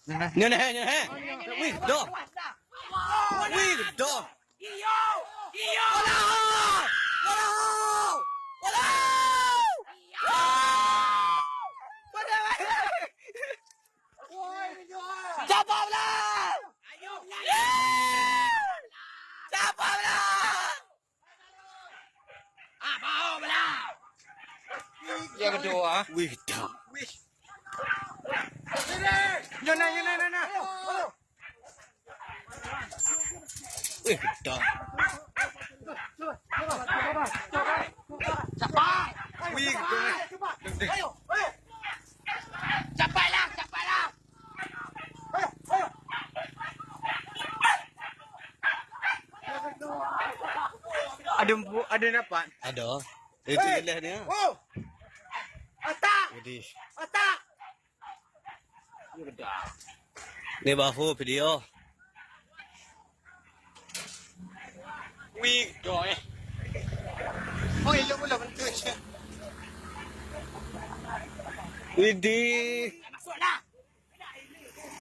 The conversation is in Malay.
Nè nè nè. Ui, đó. Ui, đó. Iyo! Iyo! Cabang lah! Cabang lah! Bawa belah! Yang kedua. Wih, dah. Yana. Wih, dah. Cepat! Wih, dah. Ayo! Cepatlah! Ada dapat? Ada. Itu lihat dia. Atak! Jadi, Atak! ni bahu video. Wih, dah. Oh, iya, boleh bentuk. Widih.